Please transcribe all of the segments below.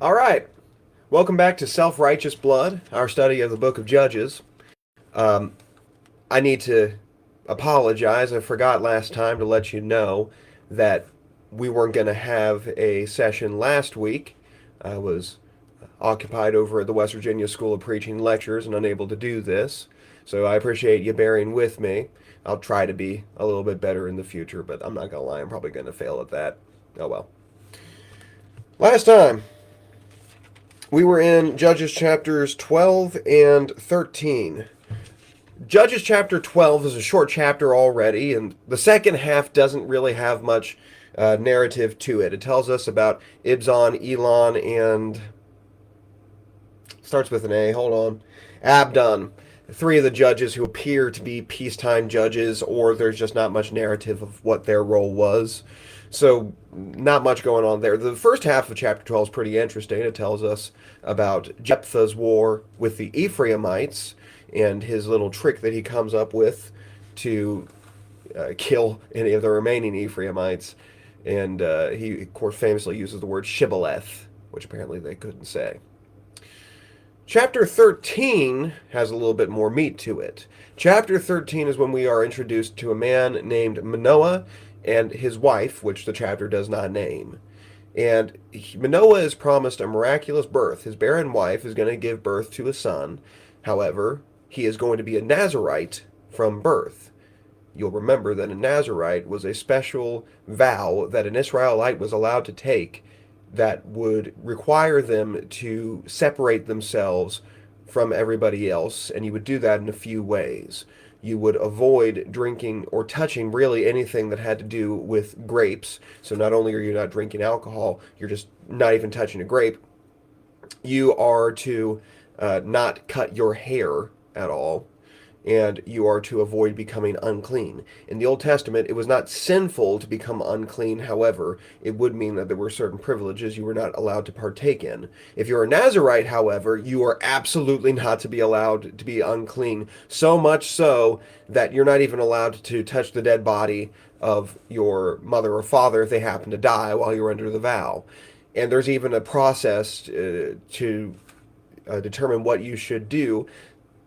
All right. Welcome back to Self-Righteous Blood, our study of the book of Judges. Um, I need to apologize. I forgot last time to let you know that we weren't going to have a session last week. I was occupied over at the West Virginia School of Preaching lectures and unable to do this. So I appreciate you bearing with me. I'll try to be a little bit better in the future, but I'm not going to lie, I'm probably going to fail at that. Oh well. Last time, we were in Judges chapters 12 and 13. Judges chapter 12 is a short chapter already, and the second half doesn't really have much narrative to it. It tells us about Ibzan, Elon, and starts with an A. Hold on. Abdon. Three of the judges who appear to be peacetime judges, or there's just not much narrative of what their role was. So, not much going on there. The first half of chapter 12 is pretty interesting. It tells us about Jephthah's war with the Ephraimites and his little trick that he comes up with to kill any of the remaining Ephraimites. And he, of course, famously uses the word shibboleth, which apparently they couldn't say. Chapter 13 has a little bit more meat to it. Chapter 13 is when we are introduced to a man named Manoah and his wife, which the chapter does not name. And Manoah is promised a miraculous birth. His barren wife is going to give birth to a son. However, he is going to be a Nazarite from birth. You'll remember that a Nazarite was a special vow that an Israelite was allowed to take that would require them to separate themselves from everybody else, and you would do that in a few ways. You would avoid drinking or touching really anything that had to do with grapes. So not only are you not drinking alcohol, you're just not even touching a grape. You are to not cut your hair at all, and you are to avoid becoming unclean. In the Old Testament, it was not sinful to become unclean. However, it would mean that there were certain privileges you were not allowed to partake in. If you're a Nazarite, however, you are absolutely not to be allowed to be unclean, so much so that you're not even allowed to touch the dead body of your mother or father if they happen to die while you're under the vow. And there's even a process to determine what you should do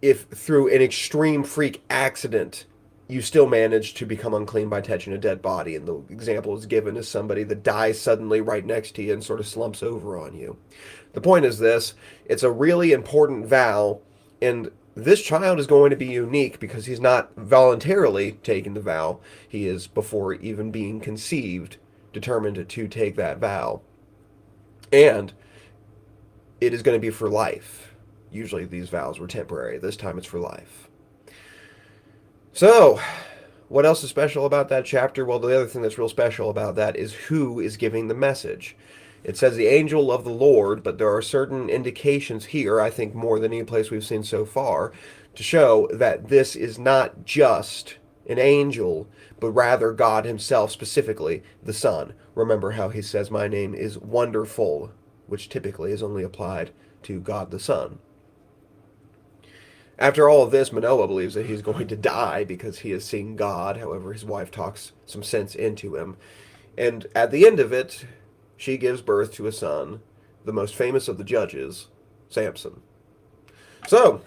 if through an extreme freak accident you still manage to become unclean by touching a dead body. And the example is given as somebody that dies suddenly right next to you and sort of slumps over on you. The point is this: it's a really important vow, and this child is going to be unique because he's not voluntarily taking the vow. He is, before even being conceived, determined to take that vow. And it is going to be for life. Usually these vows were temporary. This time it's for life. So, what else is special about that chapter? Well, the other thing that's real special about that is who is giving the message. It says the angel of the Lord, but there are certain indications here, I think more than any place we've seen so far, to show that this is not just an angel, but rather God himself, specifically the Son. Remember how he says, "My name is Wonderful," which typically is only applied to God the Son. After all of this, Manoah believes that he's going to die because he has seen God. However, his wife talks some sense into him. And at the end of it, she gives birth to a son, the most famous of the judges, Samson. So,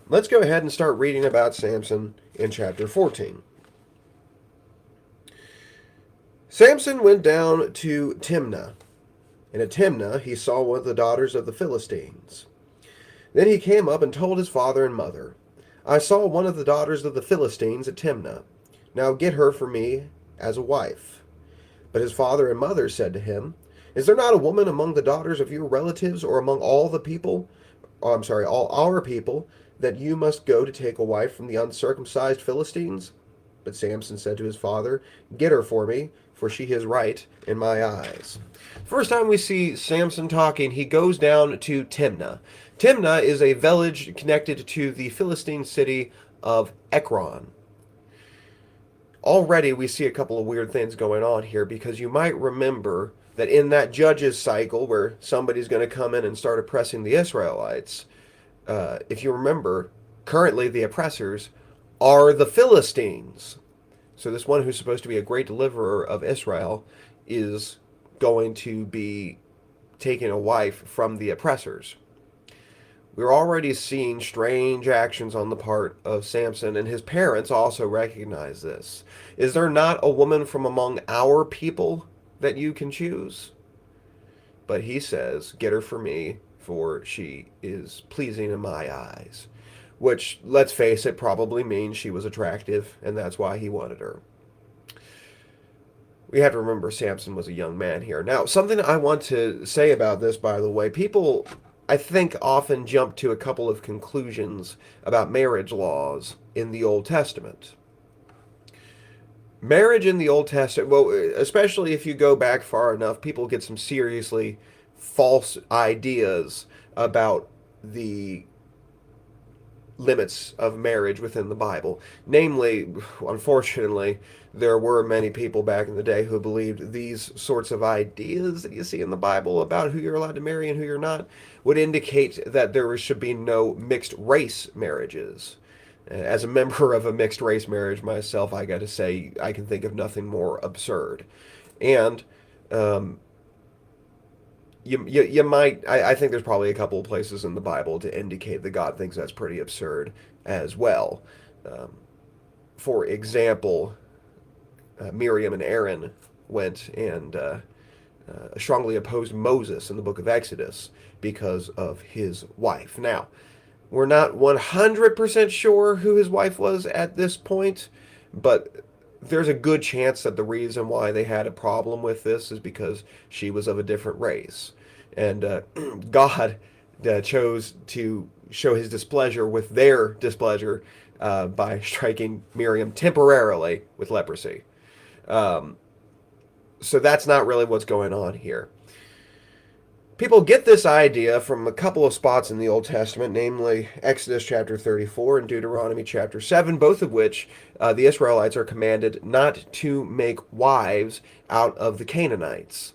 let's go ahead and start reading about Samson in chapter 14. Samson went down to Timnah, and at Timnah he saw one of the daughters of the Philistines. Then he came up and told his father and mother, "I saw one of the daughters of the Philistines at Timnah. Now get her for me as a wife." But his father and mother said to him, "Is there not a woman among the daughters of your relatives or among all the people, all our people, that you must go to take a wife from the uncircumcised Philistines?" But Samson said to his father, "Get her for me, for she is right in my eyes." First time we see Samson talking, he goes down to Timnah. Timnah is a village connected to the Philistine city of Ekron. Already we see a couple of weird things going on here, because you might remember that in that Judges cycle where somebody's going to come in and start oppressing the Israelites, if you remember, currently the oppressors are the Philistines. So this one who's supposed to be a great deliverer of Israel is going to be taking a wife from the oppressors. We're already seeing strange actions on the part of Samson, and his parents also recognize this. Is there not a woman from among our people that you can choose? But he says, get her for me, for she is pleasing in my eyes. Which, let's face it, probably means she was attractive, and that's why he wanted her. We have to remember Samson was a young man here. Now, something I want to say about this, by the way, people, I think, often jump to a couple of conclusions about marriage laws in the Old Testament. Marriage in the Old Testament, well, especially if you go back far enough, people get some seriously false ideas about the limits of marriage within the Bible. Namely, unfortunately, there were many people back in the day who believed these sorts of ideas that you see in the Bible about who you're allowed to marry and who you're not would indicate that there should be no mixed race marriages. As a member of a mixed race marriage myself, I got to say I can think of nothing more absurd. And you might, I think there's probably a couple of places in the Bible to indicate that God thinks that's pretty absurd as well. For example, Miriam and Aaron went and strongly opposed Moses in the book of Exodus because of his wife. Now, we're not 100% sure who his wife was at this point, but there's a good chance that the reason why they had a problem with this is because she was of a different race. And God chose to show his displeasure with their displeasure by striking Miriam temporarily with leprosy. So that's not really what's going on here. People get this idea from a couple of spots in the Old Testament, namely Exodus chapter 34 and Deuteronomy chapter 7, both of which the Israelites are commanded not to make wives out of the Canaanites.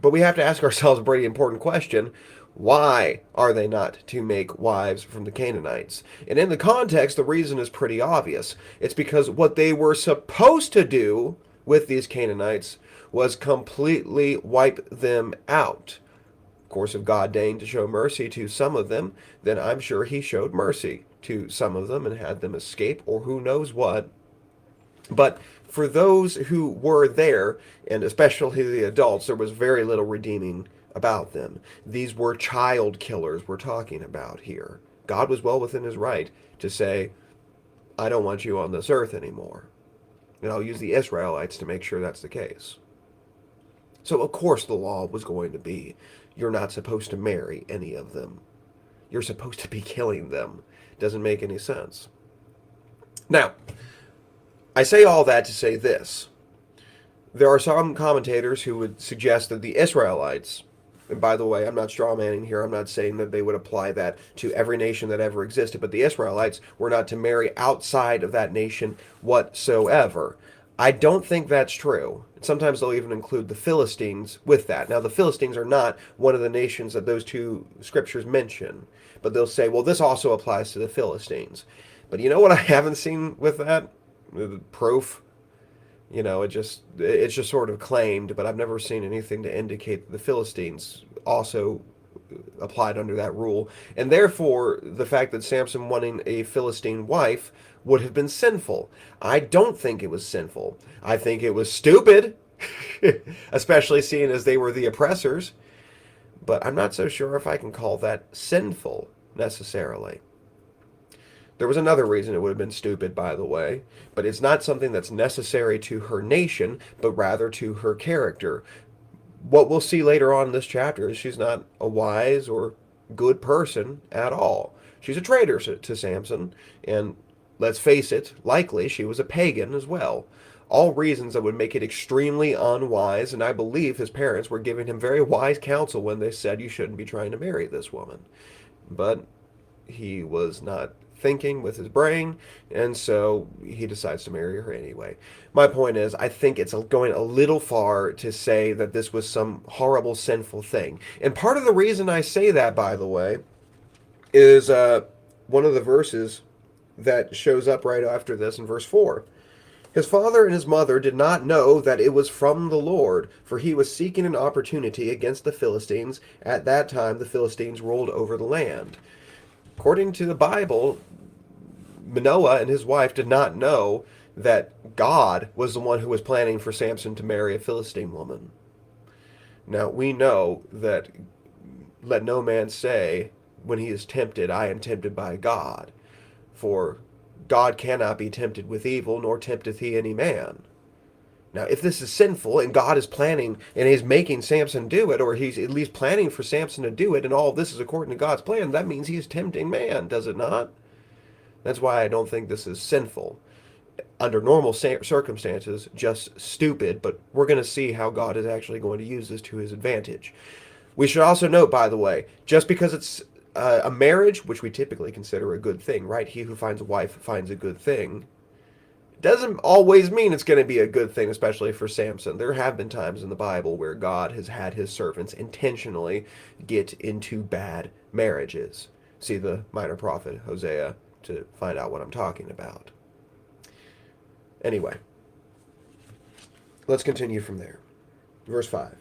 But we have to ask ourselves a pretty important question. Why are they not to make wives from the Canaanites? And in the context, the reason is pretty obvious. It's because what they were supposed to do with these Canaanites was completely wipe them out. Of course, if God deigned to show mercy to some of them, then I'm sure he showed mercy to some of them and had them escape, or who knows what. But for those who were there, and especially the adults, there was very little redeeming about them. These were child killers we're talking about here. God was well within his right to say, I don't want you on this earth anymore. And I'll use the Israelites to make sure that's the case. So of course the law was going to be, you're not supposed to marry any of them. You're supposed to be killing them. Doesn't make any sense. Now, I say all that to say this. There are some commentators who would suggest that the Israelites, and by the way, I'm not strawmanning here, I'm not saying that they would apply that to every nation that ever existed, but the Israelites were not to marry outside of that nation whatsoever. I don't think that's true. Sometimes they'll even include the Philistines with that. Now, the Philistines are not one of the nations that those two scriptures mention, but they'll say, well, this also applies to the Philistines. But you know what I haven't seen with that? The proof. You know, it's just sort of claimed, but I've never seen anything to indicate that the Philistines also applied under that rule. And therefore, the fact that Samson wanting a Philistine wife would have been sinful. I don't think it was sinful. I think it was stupid, especially seeing as they were the oppressors. But I'm not so sure if I can call that sinful necessarily. There was another reason it would have been stupid, by the way, but it's not something that's necessary to her nation, but rather to her character. What we'll see later on in this chapter is she's not a wise or good person at all. She's a traitor to Samson, and let's face it, likely she was a pagan as well. All reasons that would make it extremely unwise, and I believe his parents were giving him very wise counsel when they said you shouldn't be trying to marry this woman. But he was not thinking with his brain, and so he decides to marry her anyway. My point is, I think it's going a little far to say that this was some horrible, sinful thing. And part of the reason I say that, by the way, is one of the verses that shows up right after this in verse 4. His father and his mother did not know that it was from the Lord, for he was seeking an opportunity against the Philistines. At that time, the Philistines ruled over the land. According to the Bible, Manoah and his wife did not know that God was the one who was planning for Samson to marry a Philistine woman. Now, we know that let no man say when he is tempted, I am tempted by God. For God cannot be tempted with evil, nor tempteth he any man. Now, if this is sinful and God is planning and he's making Samson do it, or he's at least planning for Samson to do it, and all of this is according to God's plan, that means he's tempting man, does it not? That's why I don't think this is sinful. Under normal circumstances, just stupid, but we're going to see how God is actually going to use this to his advantage. We should also note, by the way, just because it's a marriage, which we typically consider a good thing, right? He who finds a wife finds a good thing. Doesn't always mean it's going to be a good thing, especially for Samson. There have been times in the Bible where God has had his servants intentionally get into bad marriages. See the minor prophet Hosea to find out what I'm talking about. Anyway, let's continue from there. Verse 5.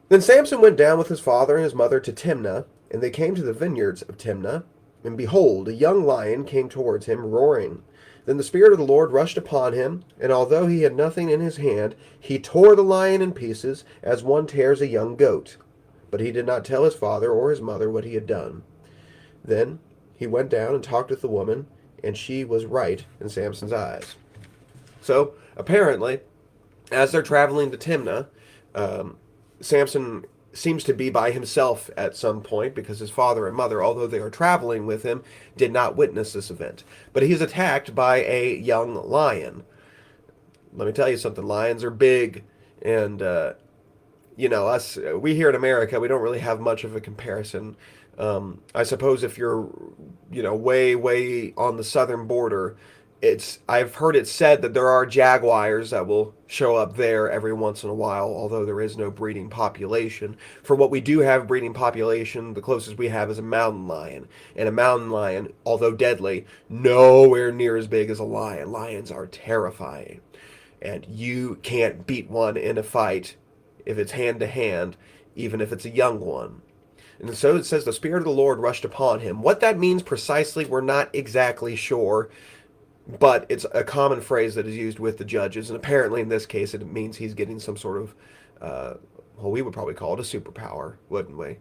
Then Samson went down with his father and his mother to Timnah, and they came to the vineyards of Timnah, and behold, a young lion came towards him, roaring. Then the Spirit of the Lord rushed upon him, and although he had nothing in his hand, he tore the lion in pieces, as one tears a young goat. But he did not tell his father or his mother what he had done. Then he went down and talked with the woman, and she was right in Samson's eyes. So, apparently, as they're traveling to Timnah, Samson seems to be by himself at some point because his father and mother, although they are traveling with him, did not witness this event. But he's attacked by a young lion. Let me tell you something, lions are big, and we here in America, we don't really have much of a comparison. I suppose if you're, way on the southern border, I've heard it said that there are jaguars that will show up there every once in a while, although there is no breeding population. For what we do have breeding population, the closest we have is a mountain lion. And a mountain lion, although deadly, nowhere near as big as a lion. Lions are terrifying. And you can't beat one in a fight if it's hand to hand, even if it's a young one. And so it says the Spirit of the Lord rushed upon him. What that means precisely, we're not exactly sure. But it's a common phrase that is used with the judges, and apparently in this case it means he's getting some sort of, we would probably call it a superpower, wouldn't we?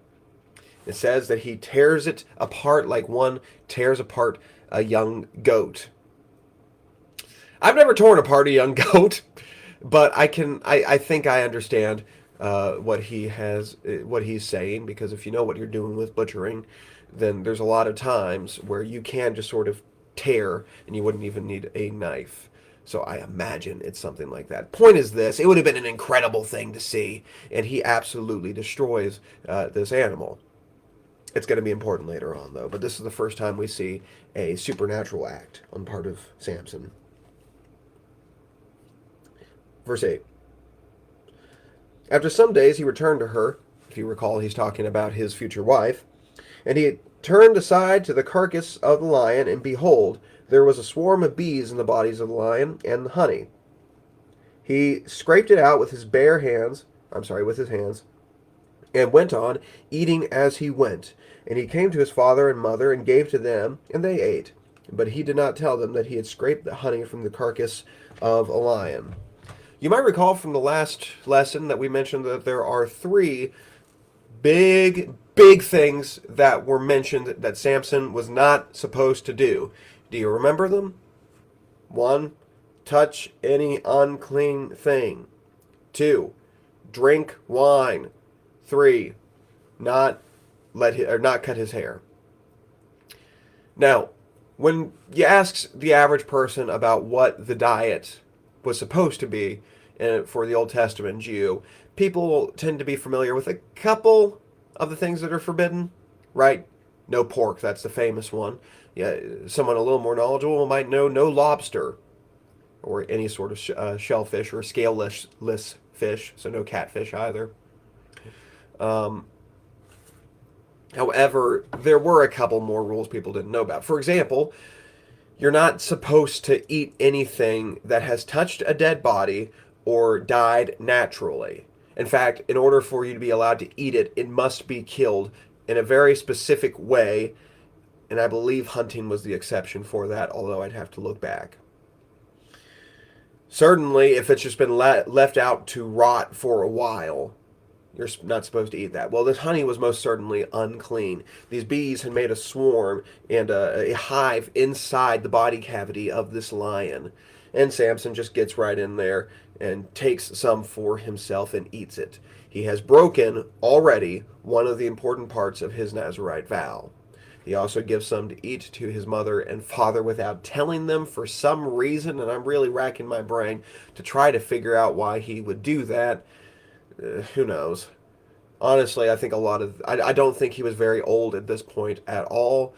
It says that he tears it apart like one tears apart a young goat. I've never torn apart a young goat, but I think I understand what he's saying, because if you know what you're doing with butchering, then there's a lot of times where you can just sort of tear and you wouldn't even need a knife. So I imagine it's something like that. Point is this, it would have been an incredible thing to see, and he absolutely destroys this animal. It's going to be important later on, though, but this is the first time we see a supernatural act on part of Samson. Verse 8. After some days he returned to her. If you recall, he's talking about his future wife. And he turned aside to the carcass of the lion, and behold, there was a swarm of bees in the bodies of the lion and the honey. He scraped it out with his with his hands, and went on, eating as he went. And he came to his father and mother, and gave to them, and they ate. But he did not tell them that he had scraped the honey from the carcass of a lion. You might recall from the last lesson that we mentioned that there are three big things that were mentioned that Samson was not supposed to do. Do you remember them? 1, touch any unclean thing. 2, drink wine. 3, not cut his hair. Now, when you ask the average person about what the diet was supposed to be for the Old Testament Jew, people tend to be familiar with a couple of the things that are forbidden, right? No pork, that's the famous one. Yeah, someone a little more knowledgeable might know no lobster, or any sort of shellfish or scaleless fish, so no catfish either. However, there were a couple more rules people didn't know about. For example, You're not supposed to eat anything that has touched a dead body or died naturally. In fact, in order for you to be allowed to eat it, it must be killed in a very specific way, and I believe hunting was the exception for that, although I'd have to look back. Certainly, if it's just been left out to rot for a while, you're not supposed to eat that. Well, this honey was most certainly unclean. These bees had made a swarm and a hive inside the body cavity of this lion. And Samson just gets right in there and takes some for himself and eats it. He has broken already one of the important parts of his Nazirite vow. He also gives some to eat to his mother and father without telling them for some reason, and I'm really racking my brain to try to figure out why he would do that. Who knows? Honestly, I think I don't think he was very old at this point at all.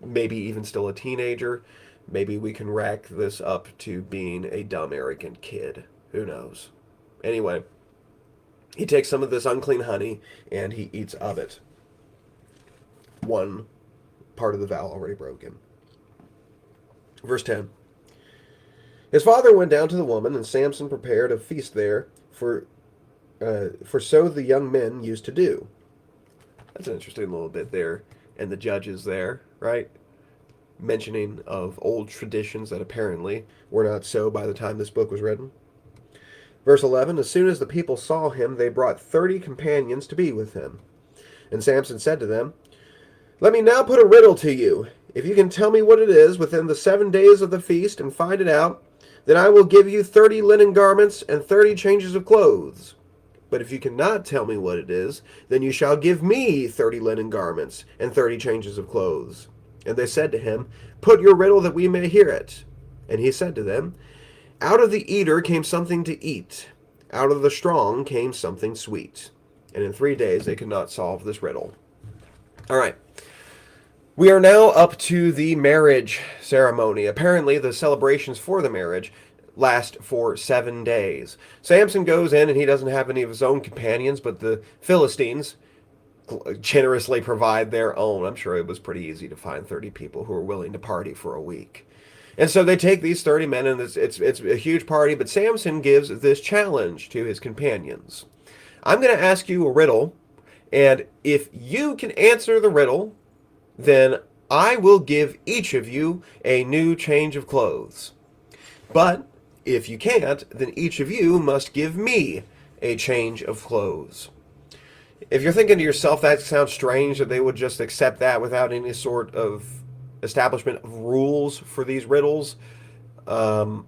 Maybe even still a teenager. Maybe we can rack this up to being a dumb, arrogant kid. Who knows? Anyway, he takes some of this unclean honey and he eats of it. One part of the vow already broken. Verse 10. His father went down to the woman, and Samson prepared a feast there, for so the young men used to do. That's an interesting little bit there. And the judges there, right? Mentioning of old traditions that apparently were not so by the time this book was written. Verse 11, as soon as the people saw him, they brought 30 companions to be with him. And Samson said to them, let me now put a riddle to you. If you can tell me what it is within the 7 days of the feast and find it out, then I will give you 30 linen garments and 30 changes of clothes. But if you cannot tell me what it is, then you shall give me 30 linen garments and 30 changes of clothes. And they said to him, put your riddle that we may hear it. And he said to them, out of the eater came something to eat. Out of the strong came something sweet. And in 3 days they could not solve this riddle. All right. We are now up to the marriage ceremony. Apparently, the celebrations for the marriage last for 7 days. Samson goes in and he doesn't have any of his own companions, but the Philistines generously provide their own. I'm sure it was pretty easy to find 30 people who are willing to party for a week. And so they take these 30 men, and it's a huge party, but Samson gives this challenge to his companions. I'm going to ask you a riddle, and if you can answer the riddle, then I will give each of you a new change of clothes. But if you can't, then each of you must give me a change of clothes. If you're thinking to yourself, that sounds strange that they would just accept that without any sort of establishment of rules for these riddles, and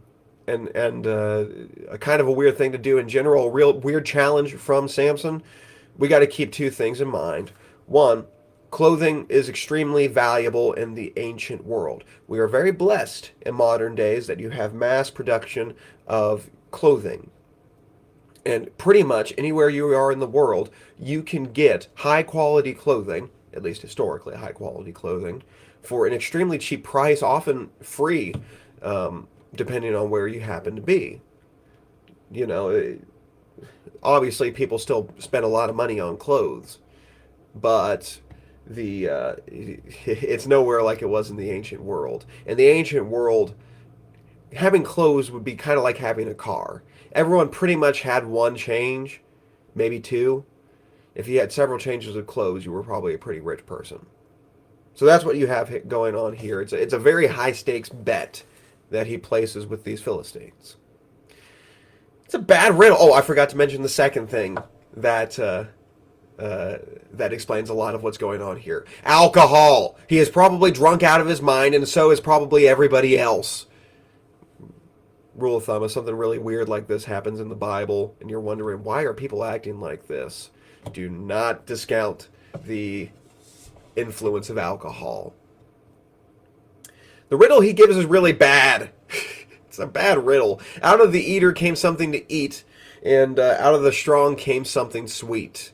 a kind of a weird thing to do in general, a real weird challenge from Samson, we got to keep two things in mind. One, clothing is extremely valuable in the ancient world. We are very blessed in modern days that you have mass production of clothing. And pretty much anywhere you are in the world, you can get high quality clothing, at least historically high quality clothing, for an extremely cheap price, often free, depending on where you happen to be. You know, obviously people still spend a lot of money on clothes, but it's nowhere like it was in the ancient world. In the ancient world, having clothes would be kind of like having a car. Everyone pretty much had one change, maybe two. If you had several changes of clothes, you were probably a pretty rich person. So that's what you have going on here. It's a very high stakes bet that he places with these Philistines. It's a bad riddle. Oh, I forgot to mention the second thing that that explains a lot of what's going on here. Alcohol. He is probably drunk out of his mind, and so is probably everybody else. Rule of thumb, if something really weird like this happens in the Bible, and you're wondering, why are people acting like this? Do not discount the influence of alcohol. The riddle he gives is really bad. It's a bad riddle. Out of the eater came something to eat, and out of the strong came something sweet.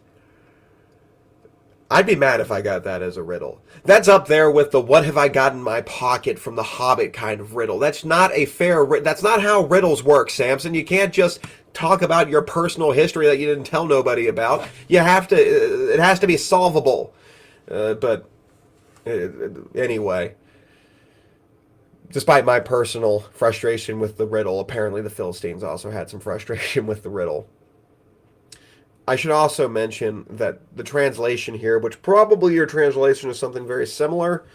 I'd be mad if I got that as a riddle. That's up there with the what have I got in my pocket from the Hobbit kind of riddle. That's not a fair that's not how riddles work, Samson. You can't just talk about your personal history that you didn't tell nobody about. You have to it has to be solvable. But anyway, Despite my personal frustration with the riddle, apparently the Philistines also had some frustration with the riddle. I should also mention that the translation here, which probably your translation is something very similar,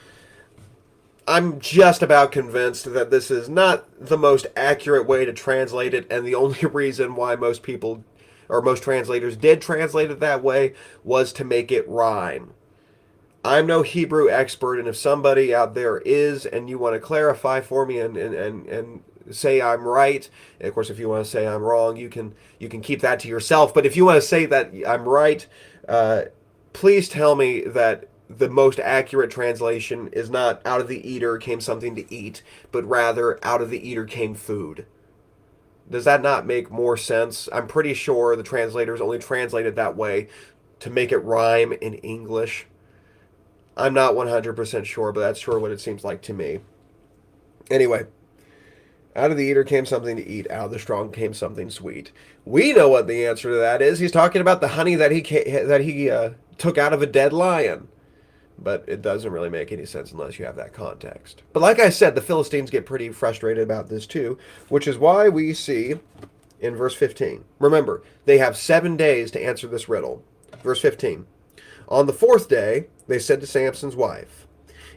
I'm just about convinced that this is not the most accurate way to translate it, and the only reason why most people or most translators did translate it that way was to make it rhyme. I'm no Hebrew expert, and if somebody out there is, and you want to clarify for me and say I'm right, and of course, if you want to say I'm wrong, you can keep that to yourself. But if you want to say that I'm right, uh, please tell me that the most accurate translation is not out of the eater came something to eat, but rather out of the eater came food. Does that not make more sense? I'm pretty sure the translators only translated that way to make it rhyme in English. I'm not 100% sure, but that's sure what it seems like to me. Anyway, out of the eater came something to eat. Out of the strong came something sweet. We know what the answer to that is. He's talking about the honey that he took out of a dead lion. But it doesn't really make any sense unless you have that context. But like I said, the Philistines get pretty frustrated about this too, which is why we see in verse 15. Remember, they have 7 days to answer this riddle. Verse 15. On the 4th day, they said to Samson's wife,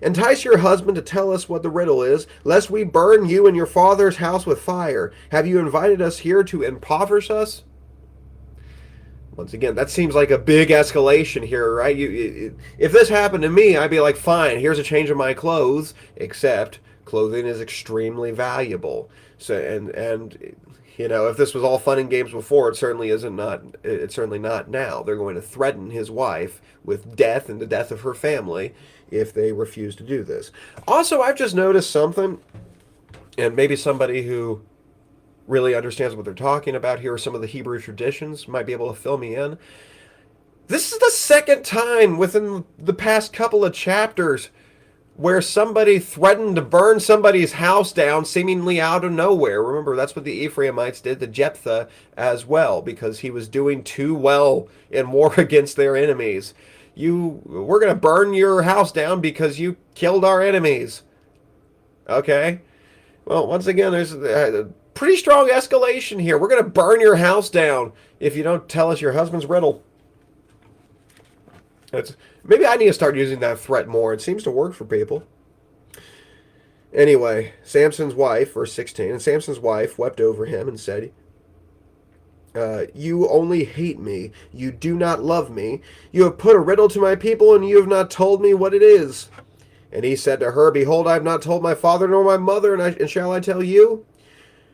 entice your husband to tell us what the riddle is, lest we burn you and your father's house with fire. Have you invited us here to impoverish us? Once again, that seems like a big escalation here, right? If this happened to me, I'd be like, fine, here's a change of my clothes, except clothing is extremely valuable. So, and if this was all fun and games before, it certainly isn't not. It's certainly not now. They're going to threaten his wife with death and the death of her family if they refuse to do this. Also, I've just noticed something, and maybe somebody who really understands what they're talking about here, or some of the Hebrew traditions might be able to fill me in. This is the second time within the past couple of chapters where somebody threatened to burn somebody's house down seemingly out of nowhere. Remember, that's what the Ephraimites did to Jephthah as well, because he was doing too well in war against their enemies. We're going to burn your house down because you killed our enemies. Okay? Well, once again, there's a pretty strong escalation here. We're going to burn your house down if you don't tell us your husband's riddle. Maybe I need to start using that threat more. It seems to work for people. Anyway, Samson's wife, verse 16, and Samson's wife wept over him and said, you only hate me. You do not love me. You have put a riddle to my people, and you have not told me what it is. And he said to her, behold, I have not told my father nor my mother, and shall I tell you?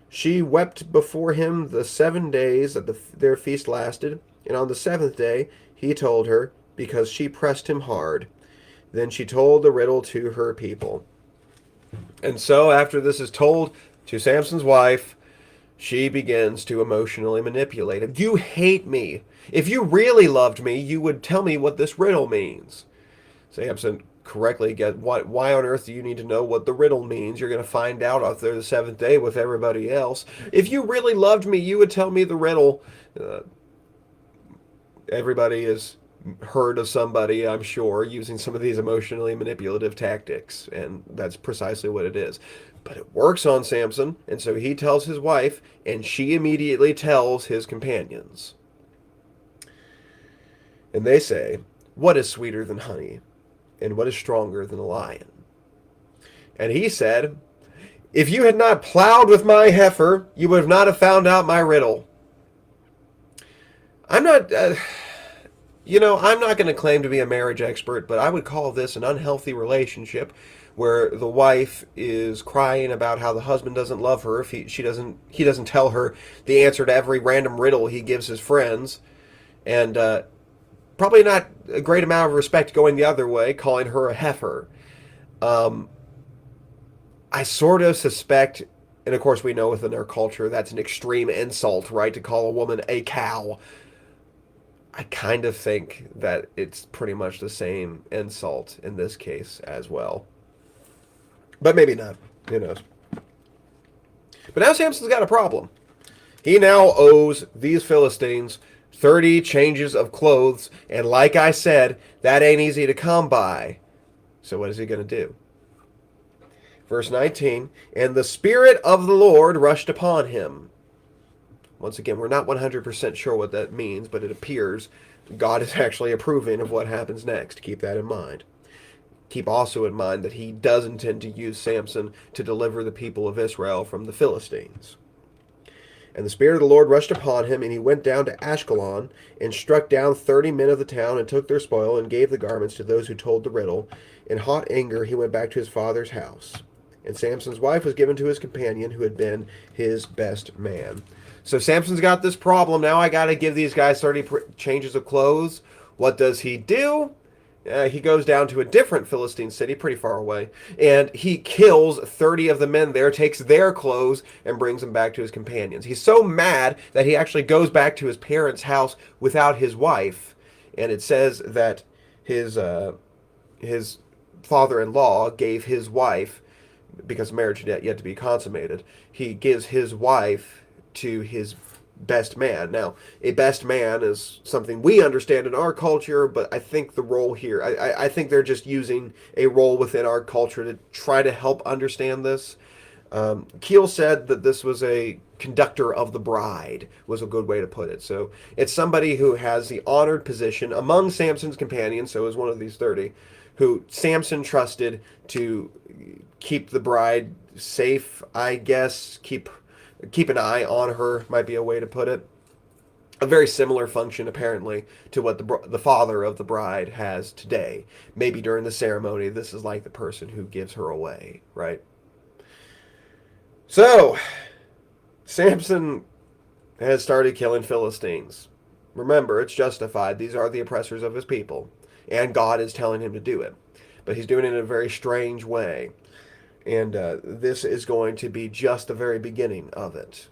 She wept before him the 7 days that their feast lasted, and on the 7th day he told her, because she pressed him hard. Then she told the riddle to her people. And so after this is told to Samson's wife, she begins to emotionally manipulate him. You hate me. If you really loved me, you would tell me what this riddle means. Samson correctly get why on earth do you need to know what the riddle means? You're going to find out after the 7th day with everybody else. If you really loved me, you would tell me the riddle. Everybody has heard of somebody, I'm sure, using some of these emotionally manipulative tactics, and that's precisely what it is. But it works on Samson, and so he tells his wife, and she immediately tells his companions. And they say, what is sweeter than honey? And what is stronger than a lion? And he said, if you had not plowed with my heifer, you would not have found out my riddle. I'm not going to claim to be a marriage expert, but I would call this an unhealthy relationship where the wife is crying about how the husband doesn't love her if he doesn't tell her the answer to every random riddle he gives his friends, and probably not a great amount of respect going the other way, calling her a heifer. I sort of suspect, and of course we know within our culture that's an extreme insult, right, to call a woman a cow. I kind of think that it's pretty much the same insult in this case as well. But maybe not. Who knows? But now Samson's got a problem. He now owes these Philistines 30 changes of clothes, and like I said, that ain't easy to come by. So what is he going to do? Verse 19, and the Spirit of the Lord rushed upon him. Once again, we're not 100% sure what that means, but it appears God is actually approving of what happens next. Keep that in mind. Keep also in mind that he does intend to use Samson to deliver the people of Israel from the Philistines. And the Spirit of the Lord rushed upon him, and he went down to Ashkelon, and struck down 30 men of the town, and took their spoil, and gave the garments to those who told the riddle. In hot anger he went back to his father's house. And Samson's wife was given to his companion, who had been his best man. So Samson's got this problem. Now I got to give these guys 30 changes of clothes. What does he do? He goes down to a different Philistine city, pretty far away, and he kills 30 of the men there, takes their clothes, and brings them back to his companions. He's so mad that he actually goes back to his parents' house without his wife, and it says that his father-in-law gave his wife, because marriage had yet to be consummated, he gives his wife to his best man. Now, a best man is something we understand in our culture, but I think the role here, I think they're just using a role within our culture to try to help understand this. Keel said that this was a conductor of the bride, was a good way to put it. So it's somebody who has the honored position among Samson's companions, so is one of these 30, who Samson trusted to keep the bride safe, I guess, keep an eye on her, might be a way to put it. A very similar function, apparently, to what the father of the bride has today. Maybe during the ceremony, this is like the person who gives her away, right? So, Samson has started killing Philistines. Remember, it's justified. These are the oppressors of his people. And God is telling him to do it. But he's doing it in a very strange way. And this is going to be just the very beginning of it.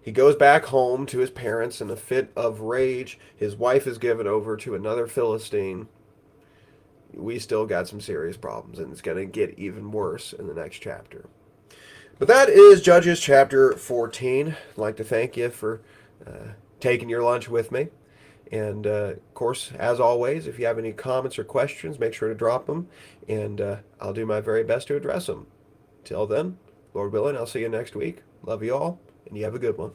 He goes back home to his parents in a fit of rage. His wife is given over to another Philistine. We still got some serious problems, and it's going to get even worse in the next chapter. But that is Judges chapter 14. I'd like to thank you for taking your lunch with me. And, of course, as always, if you have any comments or questions, make sure to drop them, and I'll do my very best to address them. Till then, Lord willing, I'll see you next week. Love you all, and you have a good one.